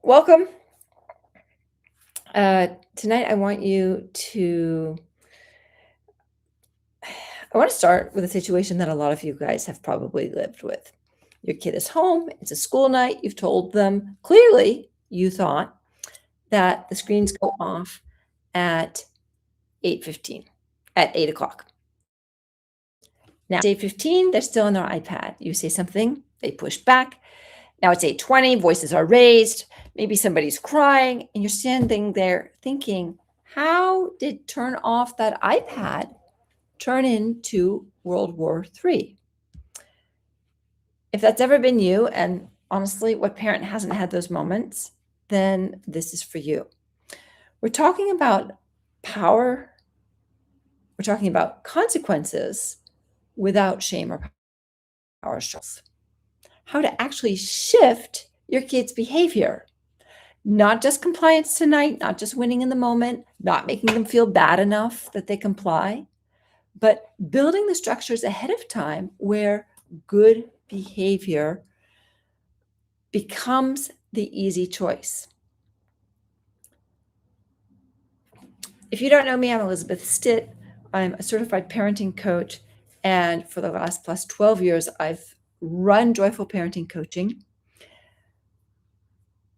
Welcome. Tonight I want to start with a situation that a lot of you guys have probably lived with. Your kid is home, it's a school night, you've told them clearly you thought that the screens go off at 8:15, at 8 o'clock. Now it's 8:15, they're still on their iPad. You say something, they push back. Now it's 8:20, voices are raised, maybe somebody's crying, and you're standing there thinking, how did turn off that iPad turn into World War III? If that's ever been you, and honestly, what parent hasn't had those moments, then this is for you. We're talking about power, we're talking about consequences without shame or power struggles. How to actually shift your kids' behavior. Not just compliance tonight, not just winning in the moment, not making them feel bad enough that they comply, but building the structures ahead of time where good behavior becomes the easy choice. If you don't know me, I'm Elizabeth Stitt. I'm a certified parenting coach, and for the last plus 12 years, I've run Joyful Parenting Coaching.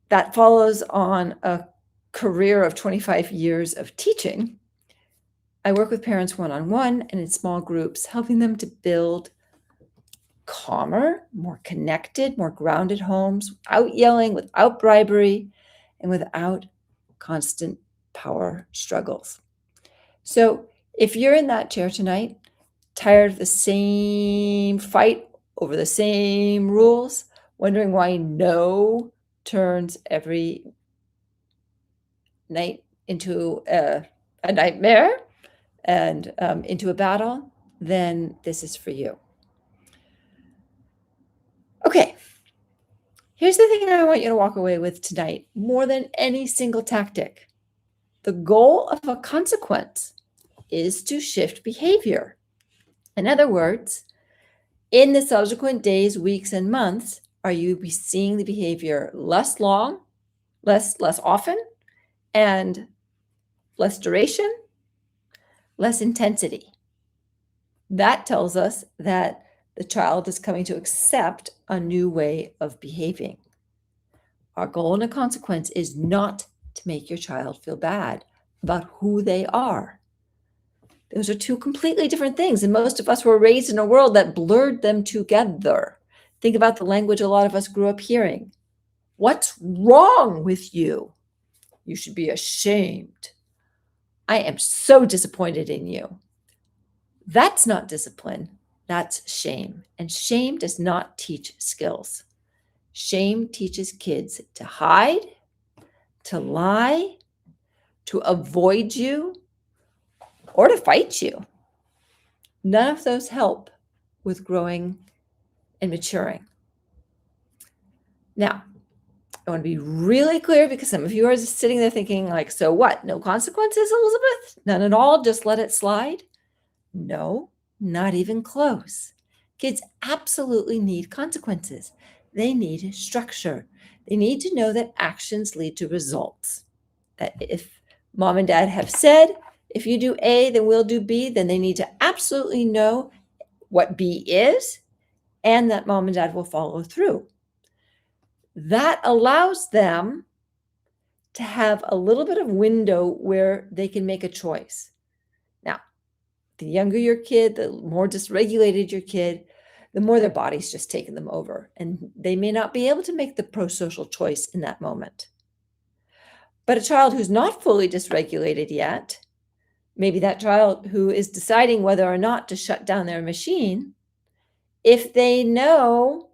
That follows on a career of 25 years of teaching. I work with parents one-on-one and in small groups, helping them to build calmer, more connected, more grounded homes without yelling, without bribery, and without constant power struggles. So if you're in that chair tonight, tired of the same fight over the same rules, wondering why no turns every night into a nightmare and into a battle, then this is for you. Okay, here's the thing I want you to walk away with tonight, more than any single tactic. The goal of a consequence is to shift behavior. In other words, in the subsequent days, weeks, and months, are you seeing the behavior less often, and less duration, less intensity? That tells us that the child is coming to accept a new way of behaving. Our goal and a consequence is not to make your child feel bad about who they are. Those are two completely different things, and most of us were raised in a world that blurred them together. Think about the language a lot of us grew up hearing. What's wrong with you? You should be ashamed. I am so disappointed in you. That's not discipline, that's shame. And shame does not teach skills. Shame teaches kids to hide, to lie, to avoid you, or to fight you. None of those help with growing and maturing. Now, I want to be really clear because some of you are just sitting there thinking like, so what? No consequences, Elizabeth? None at all? Just let it slide? No, not even close. Kids absolutely need consequences. They need structure. They need to know that actions lead to results. That if mom and dad have said, if you do A, then we'll do B, then they need to absolutely know what B is and that mom and dad will follow through. That allows them to have a little bit of window where they can make a choice. Now, the younger your kid, the more dysregulated your kid, the more their body's just taken them over. And they may not be able to make the pro-social choice in that moment. But a child who's not fully dysregulated yet, maybe that child who is deciding whether or not to shut down their machine, if they know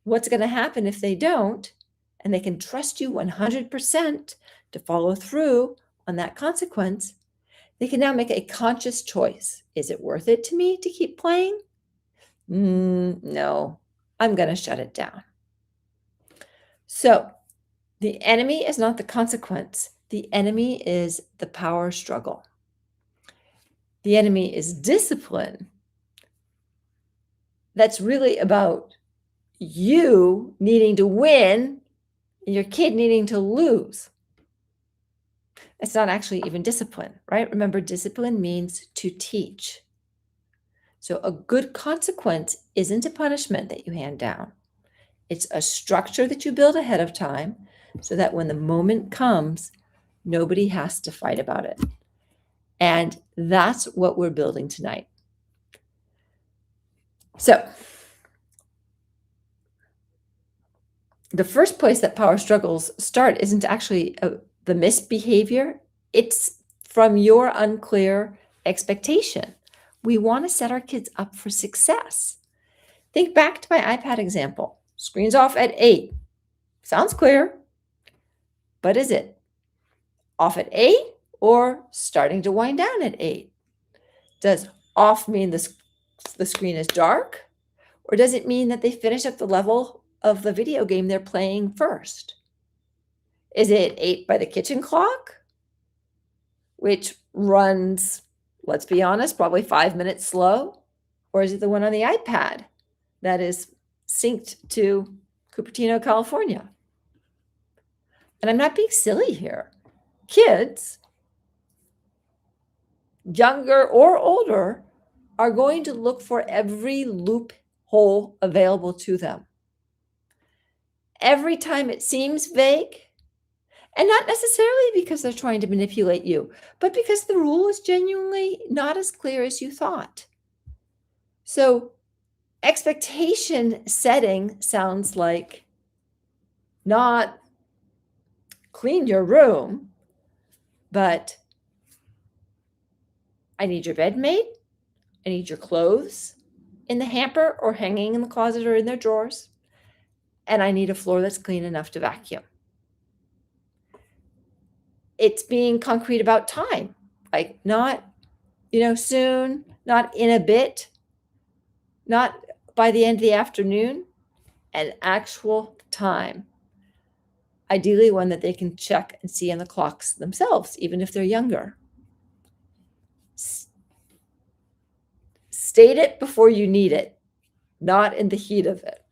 what's going to happen if they don't, and they can trust you 100% to follow through on that consequence, they can now make a conscious choice. Is it worth it to me to keep playing? No, I'm going to shut it down. So the enemy is not the consequence. The enemy is the power struggle. The enemy is discipline. That's really about you needing to win your kid needing to lose. It's not actually even discipline, right? Remember, discipline means to teach. So a good consequence isn't a punishment that you hand down. It's a structure that you build ahead of time so that when the moment comes, nobody has to fight about it. And that's what we're building tonight. So the first place that power struggles start isn't actually the misbehavior. It's from your unclear expectation. We want to set our kids up for success. Think back to my iPad example. Screen's off at 8. Sounds clear, but is it off at 8 or starting to wind down at 8? Does off mean the screen is dark, or does it mean that they finish at the level of the video game they're playing first? Is it 8 by the kitchen clock, which runs, let's be honest, probably 5 minutes slow? Or is it the one on the iPad that is synced to Cupertino, California? And I'm not being silly here. Kids, younger or older, are going to look for every loophole available to them. Every time it seems vague, and not necessarily because they're trying to manipulate you, but because the rule is genuinely not as clear as you thought. So expectation setting sounds like not clean your room, but I need your bed made. I need your clothes in the hamper or hanging in the closet or in their drawers. And I need a floor that's clean enough to vacuum. It's being concrete about time, like not, soon, not in a bit, not by the end of the afternoon, an actual time. Ideally, one that they can check and see on the clocks themselves, even if they're younger. State it before you need it, not in the heat of it.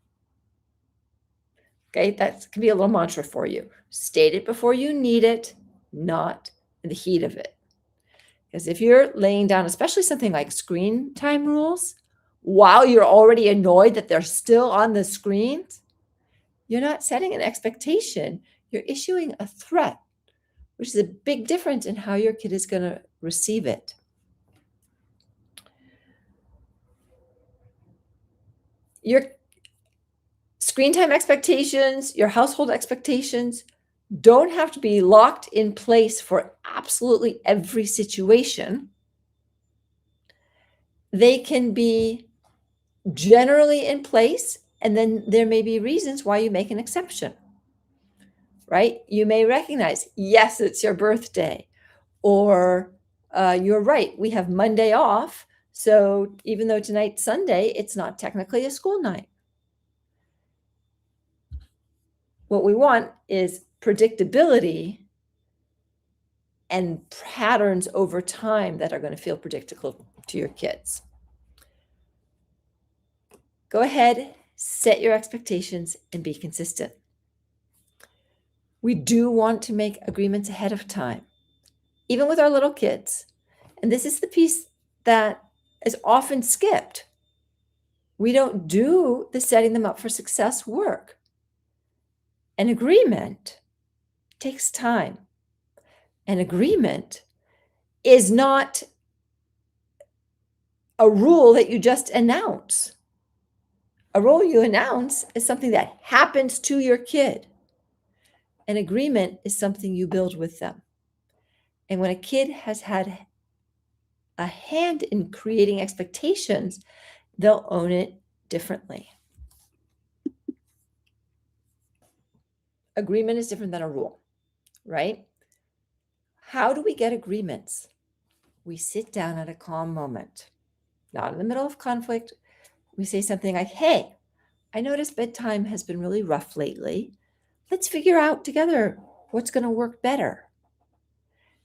Okay, that can be a little mantra for you. State it before you need it, not in the heat of it. Because if you're laying down, especially something like screen time rules, while you're already annoyed that they're still on the screens, you're not setting an expectation. You're issuing a threat, which is a big difference in how your kid is going to receive it. Your screen time expectations, your household expectations don't have to be locked in place for absolutely every situation. They can be generally in place, and then there may be reasons why you make an exception, right? You may recognize, yes, it's your birthday, or you're right, we have Monday off, so even though tonight's Sunday, it's not technically a school night. What we want is predictability and patterns over time that are going to feel predictable to your kids. Go ahead, set your expectations, and be consistent. We do want to make agreements ahead of time, even with our little kids. And this is the piece that is often skipped. We don't do the setting them up for success work. An agreement takes time. An agreement is not a rule that you just announce. A rule you announce is something that happens to your kid. An agreement is something you build with them. And when a kid has had a hand in creating expectations, they'll own it differently. Agreement is different than a rule, right? How do we get agreements? We sit down at a calm moment, not in the middle of conflict. We say something like, hey, I noticed bedtime has been really rough lately. Let's figure out together what's going to work better.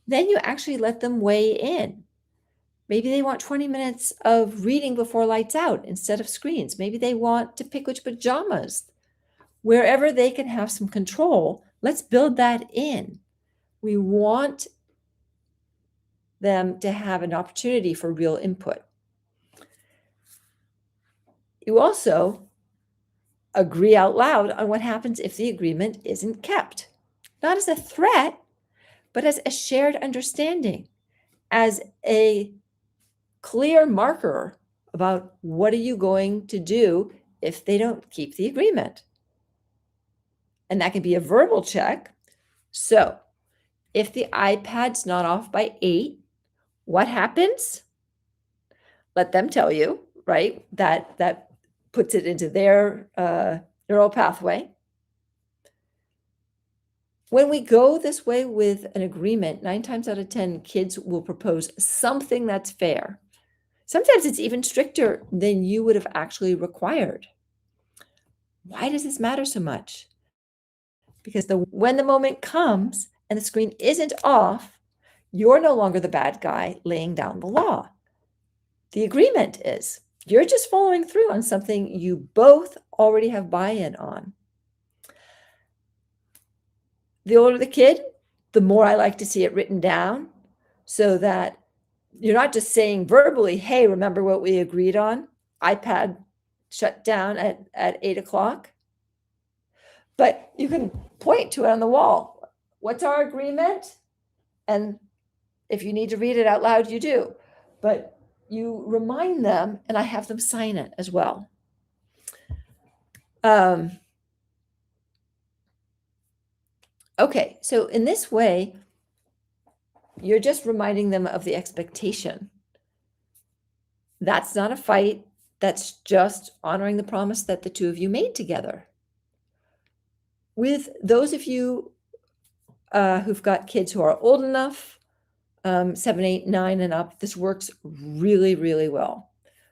Then you actually let them weigh in. Maybe they want 20 minutes of reading before lights out instead of screens. Maybe they want to pick which pajamas Wherever they can have some control, let's build that in. We want them to have an opportunity for real input. You also agree out loud on what happens if the agreement isn't kept, not as a threat, but as a shared understanding, as a clear marker about what are you going to do if they don't keep the agreement. And that can be a verbal check. So if the iPad's not off by 8, what happens? Let them tell you, right? That puts it into their neural pathway. When we go this way with an agreement, 9 times out of 10, kids will propose something that's fair. Sometimes it's even stricter than you would have actually required. Why does this matter so much? Because when the moment comes and the screen isn't off, you're no longer the bad guy laying down the law. The agreement is. You're just following through on something you both already have buy-in on. The older the kid, the more I like to see it written down so that you're not just saying verbally, hey, remember what we agreed on? iPad shut down at 8 o'clock. But you can point to it on the wall. What's our agreement? And if you need to read it out loud, you do. But you remind them, and I have them sign it as well. Okay, so in this way, you're just reminding them of the expectation. That's not a fight. That's just honoring the promise that the two of you made together. With those of you who've got kids who are old enough, 7, 8, 9 and up, this works really, really well.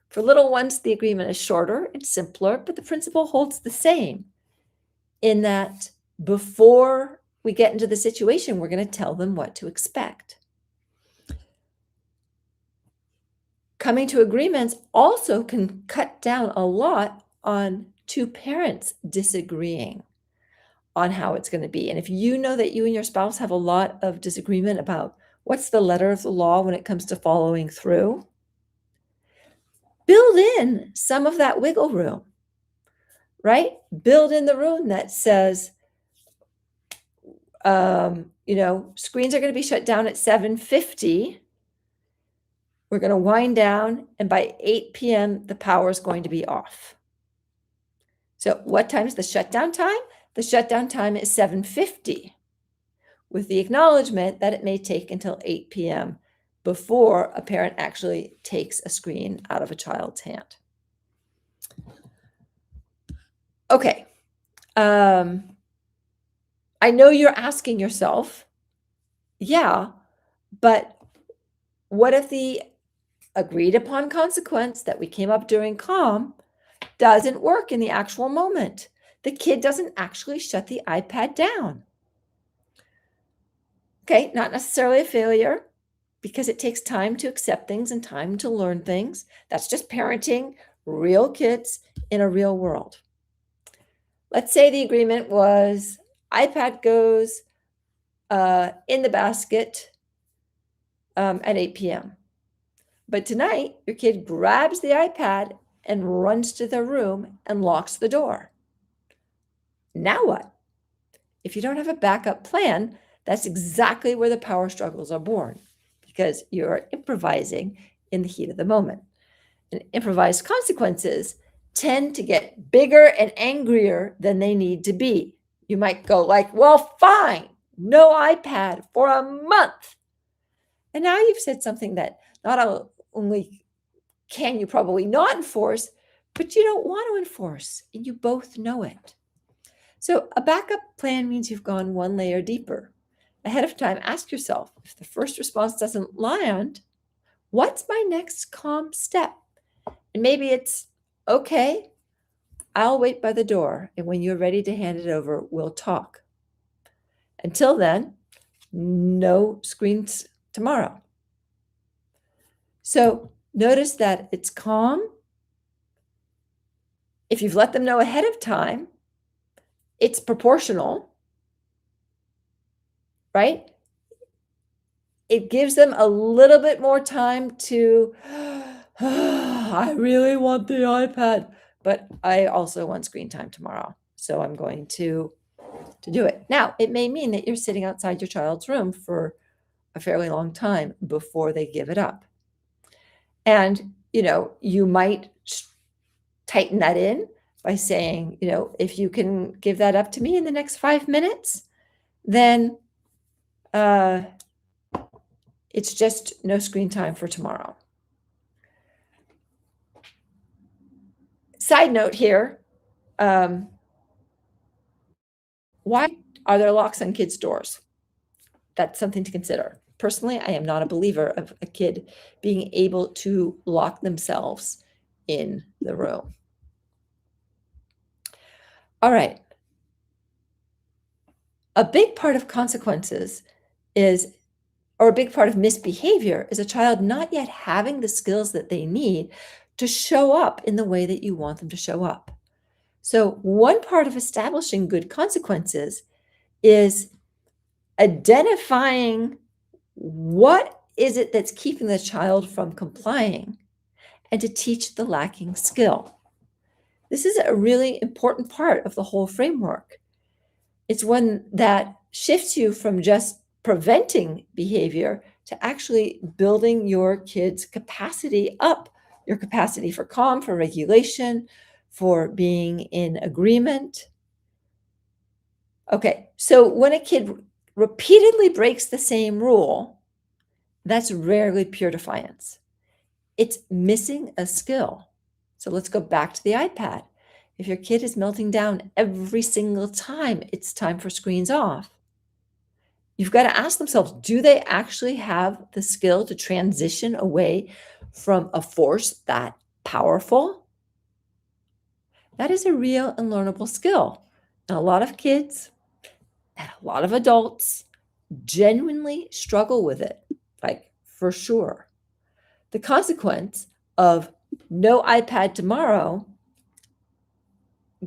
For little ones, the agreement is shorter and simpler, but the principle holds the same in that before we get into the situation, we're going to tell them what to expect. Coming to agreements also can cut down a lot on two parents disagreeing on how it's going to be. And if you know that you and your spouse have a lot of disagreement about what's the letter of the law when it comes to following through, build in some of that wiggle room, right? Build in the room that says, screens are going to be shut down at 7:50. We're going to wind down, and by 8 p.m., the power is going to be off. So what time is the shutdown time? The shutdown time is 7:50, with the acknowledgement that it may take until 8 p.m. before a parent actually takes a screen out of a child's hand. Okay. I know you're asking yourself, yeah, but what if the agreed upon consequence that we came up during CALM doesn't work in the actual moment? The kid doesn't actually shut the iPad down. Okay, not necessarily a failure because it takes time to accept things and time to learn things. That's just parenting real kids in a real world. Let's say the agreement was iPad goes in the basket at 8 p.m. But tonight, your kid grabs the iPad and runs to their room and locks the door. Now what? If you don't have a backup plan, that's exactly where the power struggles are born, because you're improvising in the heat of the moment. And improvised consequences tend to get bigger and angrier than they need to be. You might go like, well, fine, no iPad for a month. And now you've said something that not only can you probably not enforce, but you don't want to enforce, and you both know it. So a backup plan means you've gone one layer deeper. Ahead of time, ask yourself, if the first response doesn't land, what's my next calm step? And maybe it's, okay, I'll wait by the door, and when you're ready to hand it over, we'll talk. Until then, no screens tomorrow. So notice that it's calm. If you've let them know ahead of time, It's proportional, right? It gives them a little bit more time to, I really want the iPad, but I also want screen time tomorrow. So I'm going to do it. Now, it may mean that you're sitting outside your child's room for a fairly long time before they give it up. And, you might tighten that in by saying, if you can give that up to me in the next 5 minutes, then it's just no screen time for tomorrow. Side note here, why are there locks on kids' doors? That's something to consider. Personally, I am not a believer of a kid being able to lock themselves in the room. All right. A big part of consequences or a big part of misbehavior is a child not yet having the skills that they need to show up in the way that you want them to show up. So one part of establishing good consequences is identifying what is it that's keeping the child from complying and to teach the lacking skill. This is a really important part of the whole framework. It's one that shifts you from just preventing behavior to actually building your kids' capacity up, your capacity for calm, for regulation, for being in agreement. Okay, so when a kid repeatedly breaks the same rule, that's rarely pure defiance. It's missing a skill. So let's go back to the iPad. If your kid is melting down every single time it's time for screens off, you've got to ask themselves, do they actually have the skill to transition away from a force that powerful? That is a real and learnable skill. And a lot of kids and a lot of adults genuinely struggle with it, like for sure. The consequence of no iPad tomorrow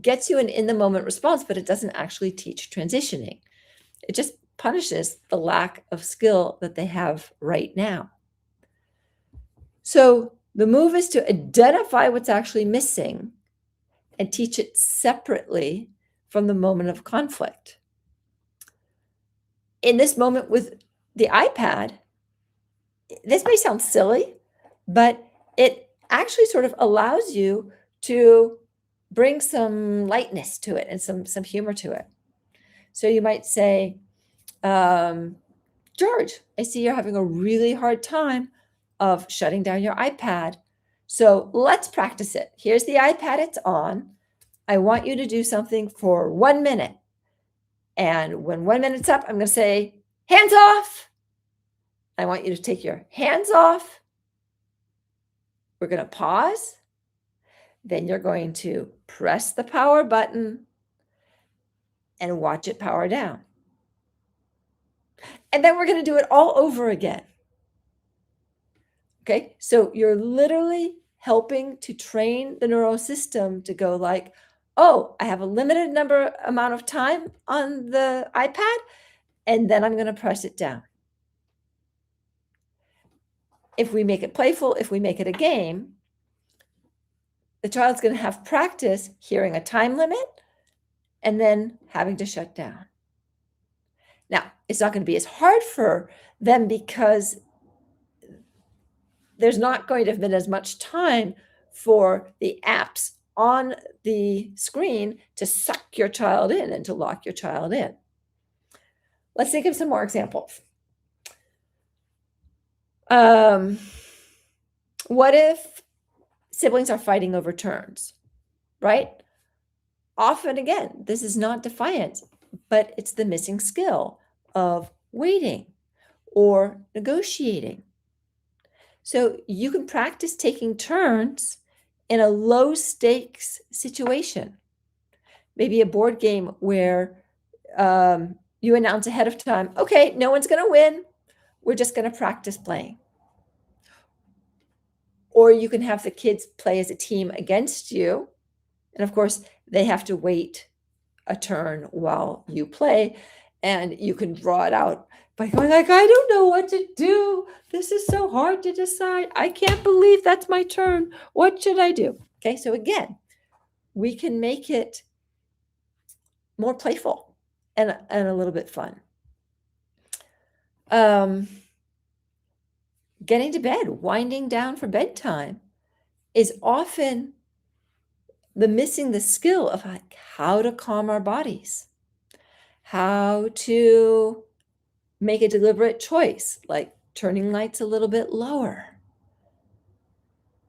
gets you an in the moment response, but it doesn't actually teach transitioning. It just punishes the lack of skill that they have right now. So the move is to identify what's actually missing and teach it separately from the moment of conflict. In this moment with the iPad, this may sound silly, but it actually sort of allows you to bring some lightness to it and some humor to it. So you might say, George, I see you're having a really hard time of shutting down your iPad. So let's practice it. Here's the iPad, it's on. I want you to do something for 1 minute. And when 1 minute's up, I'm going to say, hands off. I want you to take your hands off. We're going to pause. Then you're going to press the power button and watch it power down. And then we're going to do it all over again. Okay, so you're literally helping to train the neural system to go like, oh, I have a limited amount of time on the iPad, and then I'm going to press it down. If we make it playful, if we make it a game, the child's going to have practice hearing a time limit and then having to shut down. Now, it's not going to be as hard for them because there's not going to have been as much time for the apps on the screen to suck your child in and to lock your child in. Let's think of some more examples. What if siblings are fighting over turns, right? Often, again, this is not defiance, but it's the missing skill of waiting or negotiating. So you can practice taking turns in a low stakes situation. Maybe a board game where you announce ahead of time, okay, no one's going to win. We're just going to practice playing. Or you can have the kids play as a team against you. And of course, they have to wait a turn while you play, and you can draw it out by going like, I don't know what to do. This is so hard to decide. I can't believe that's my turn. What should I do? Okay, so again, we can make it more playful and a little bit fun. Getting to bed, winding down for bedtime is often missing the skill of like how to calm our bodies, how to make a deliberate choice, like turning lights a little bit lower.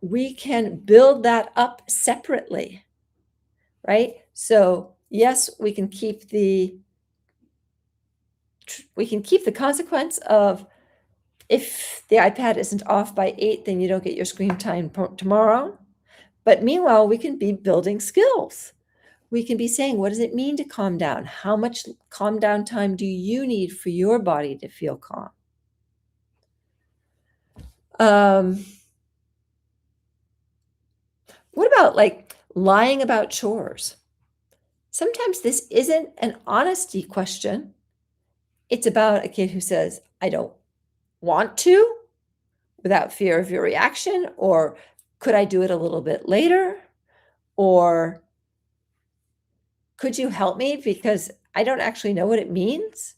We can build that up separately, right? So yes, we can keep the consequence of, if the iPad isn't off by 8, then you don't get your screen time tomorrow. But meanwhile, we can be building skills. We can be saying, what does it mean to calm down? How much calm down time do you need for your body to feel calm? What about like lying about chores? Sometimes this isn't an honesty question. It's about a kid who says, I don't want to, without fear of your reaction, or could I do it a little bit later? Or could you help me because I don't actually know what it means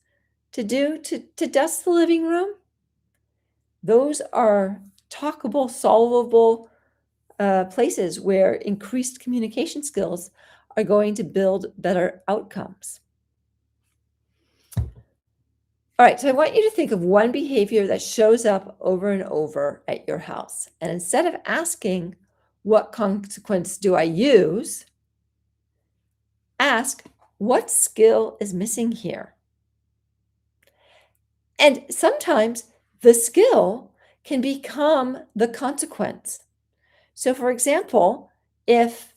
to dust the living room? Those are talkable, solvable places where increased communication skills are going to build better outcomes. All right, so I want you to think of one behavior that shows up over and over at your house. And instead of asking, what consequence do I use? Ask, what skill is missing here? And sometimes the skill can become the consequence. So for example, if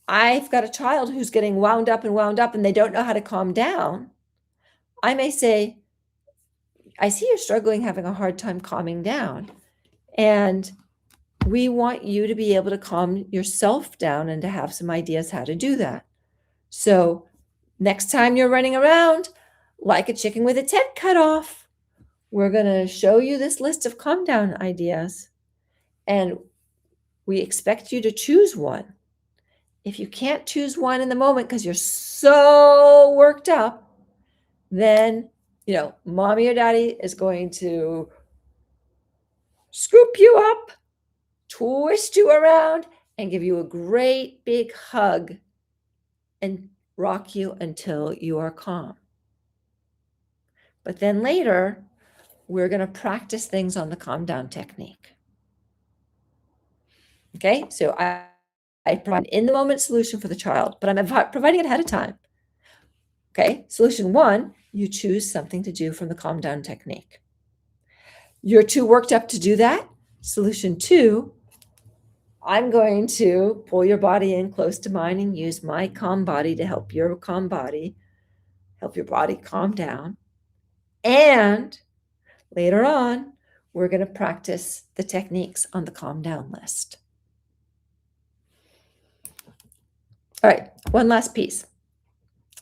I've got a child who's getting wound up and they don't know how to calm down, I may say, I see you're struggling, having a hard time calming down. And we want you to be able to calm yourself down and to have some ideas how to do that. So next time you're running around like a chicken with its head cut off, we're going to show you this list of calm down ideas. And we expect you to choose one. If you can't choose one in the moment because you're so worked up, then, mommy or daddy is going to scoop you up, twist you around, and give you a great big hug and rock you until you are calm. But then later, we're going to practice things on the calm down technique. Okay, so I provide an in-the-moment solution for the child, but I'm providing it ahead of time. Okay, solution 1, you choose something to do from the calm down technique. You're too worked up to do that. Solution 2, I'm going to pull your body in close to mine and use my calm body to help your body calm down. And later on, we're going to practice the techniques on the calm down list. All right, one last piece.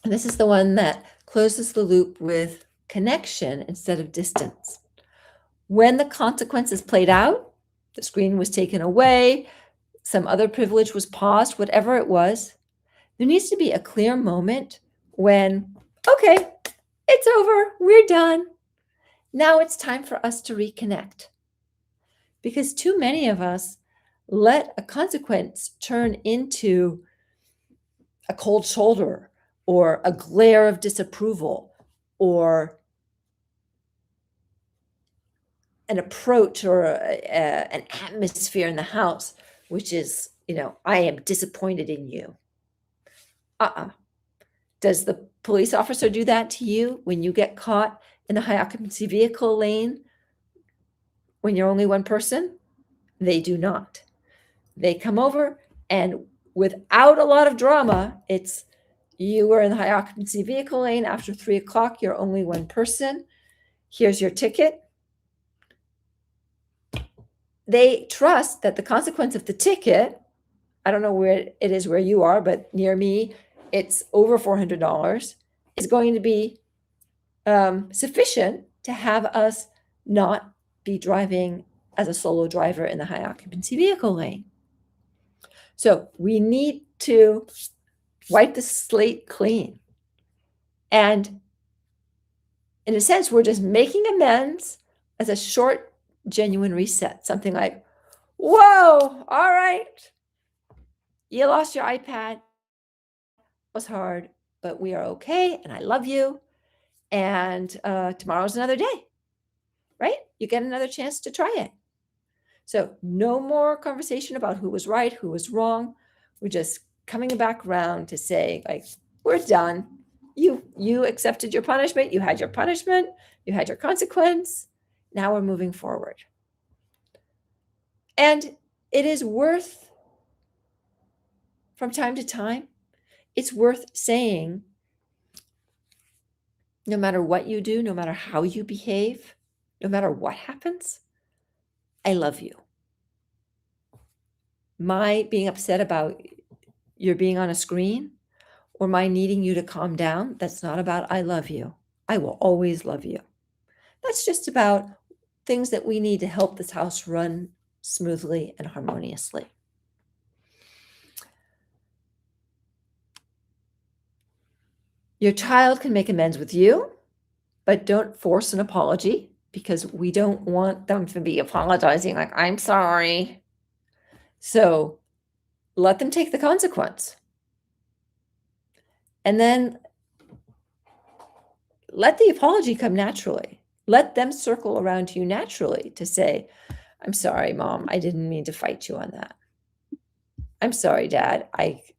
And this is the one that closes the loop with connection instead of distance. When the consequence is played out, the screen was taken away, some other privilege was paused, whatever it was, there needs to be a clear moment when, okay, it's over, we're done. Now it's time for us to reconnect. Because too many of us let a consequence turn into a cold shoulder or a glare of disapproval or an approach or an atmosphere in the house, which is, I am disappointed in you. Does the police officer do that to you when you get caught in the high occupancy vehicle lane when you're only one person? They do not. They come over and without a lot of drama, it's, you were in the high occupancy vehicle lane after 3 o'clock, you're only one person. Here's your ticket. They trust that the consequence of the ticket, I don't know where it is where you are, but near me, it's over $400 is going to be sufficient to have us not be driving as a solo driver in the high occupancy vehicle lane. So we need to wipe the slate clean. And in a sense, we're just making amends as a short, genuine reset. Something like, whoa, all right. You lost your iPad. It was hard, but we are okay. And I love you. And tomorrow's another day, right? You get another chance to try it. So no more conversation about who was right, who was wrong. We're just coming back around to say, like, we're done. You accepted your punishment. You had your punishment. You had your consequence. Now we're moving forward. And it is worth, from time to time, it's worth saying, no matter what you do, no matter how you behave, no matter what happens, I love you. My being upset about your being on a screen or my needing you to calm down, that's not about I love you. I will always love you. That's just about things that we need to help this house run smoothly and harmoniously. Your child can make amends with you, but don't force an apology because we don't want them to be apologizing like, I'm sorry. So let them take the consequence. And then let the apology come naturally. Let them circle around you naturally to say, I'm sorry, Mom, I didn't mean to fight you on that. I'm sorry, Dad.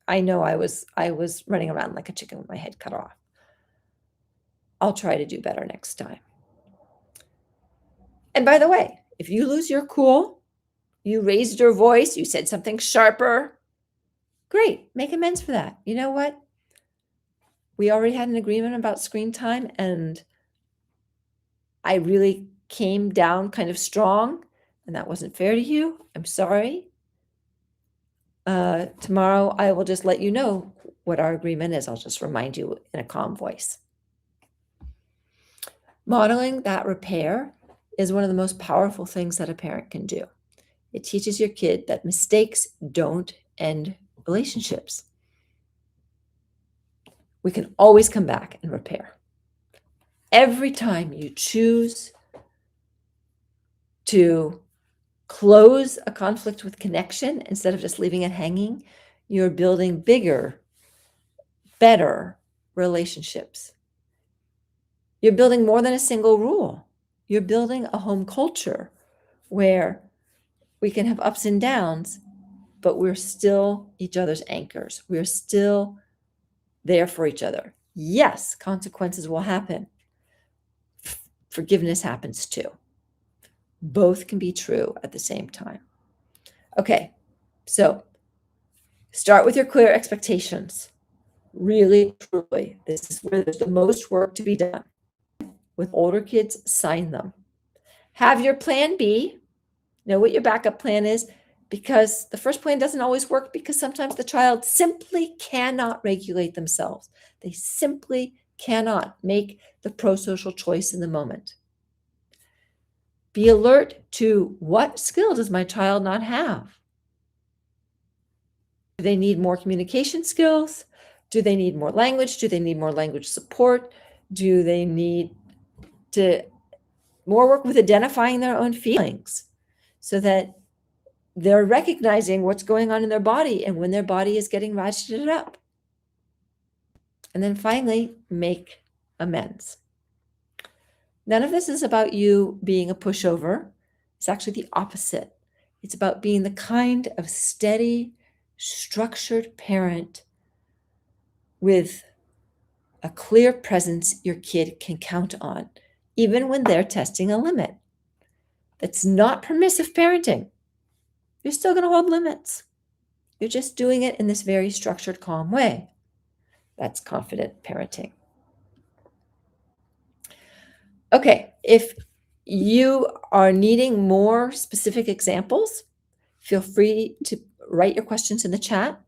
I know I was running around like a chicken with my head cut off. I'll try to do better next time. And by the way, if you lose your cool, you raised your voice, you said something sharper, great, make amends for that. You know what? We already had an agreement about screen time, and I really came down kind of strong, and that wasn't fair to you. I'm sorry. Tomorrow, I will just let you know what our agreement is. I'll just remind you in a calm voice. Modeling that repair is one of the most powerful things that a parent can do. It teaches your kid that mistakes don't end relationships. We can always come back and repair. Every time you choose to close a conflict with connection instead of just leaving it hanging, you're building bigger, better relationships. You're building more than a single rule. You're building a home culture where we can have ups and downs, but we're still each other's anchors. We're still there for each other. Yes, consequences will happen. Forgiveness happens too. Both can be true at the same time. Okay, so start with your clear expectations. Really, truly, this is where there's the most work to be done. With older kids, sign them. Have your plan B. Know what your backup plan is, because the first plan doesn't always work because sometimes the child simply cannot regulate themselves. They simply cannot make the pro-social choice in the moment. Be alert to what skill does my child not have? Do they need more communication skills? Do they need more language? Do they need more language support? Do they need to more work with identifying their own feelings so that they're recognizing what's going on in their body and when their body is getting ratcheted up? And then finally, make amends. None of this is about you being a pushover. It's actually the opposite. It's about being the kind of steady, structured parent with a clear presence your kid can count on, even when they're testing a limit. That's not permissive parenting. You're still going to hold limits. You're just doing it in this very structured, calm way. That's confident parenting. Okay, if you are needing more specific examples, feel free to write your questions in the chat.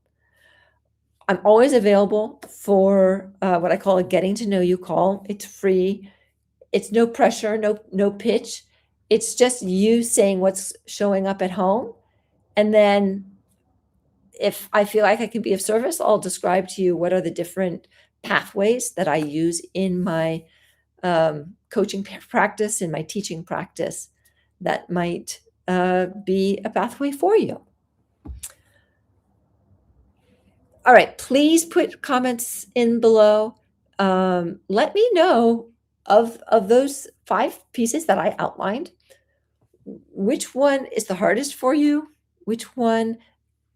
I'm always available for what I call a getting to know you call. It's free. It's no pressure, no pitch. It's just you saying what's showing up at home. And then if I feel like I can be of service, I'll describe to you what are the different pathways that I use in my coaching practice, in my teaching practice, that might be a pathway for you. All right, please put comments in below. Let me know of those 5 pieces that I outlined, which one is the hardest for you? Which one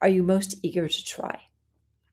are you most eager to try?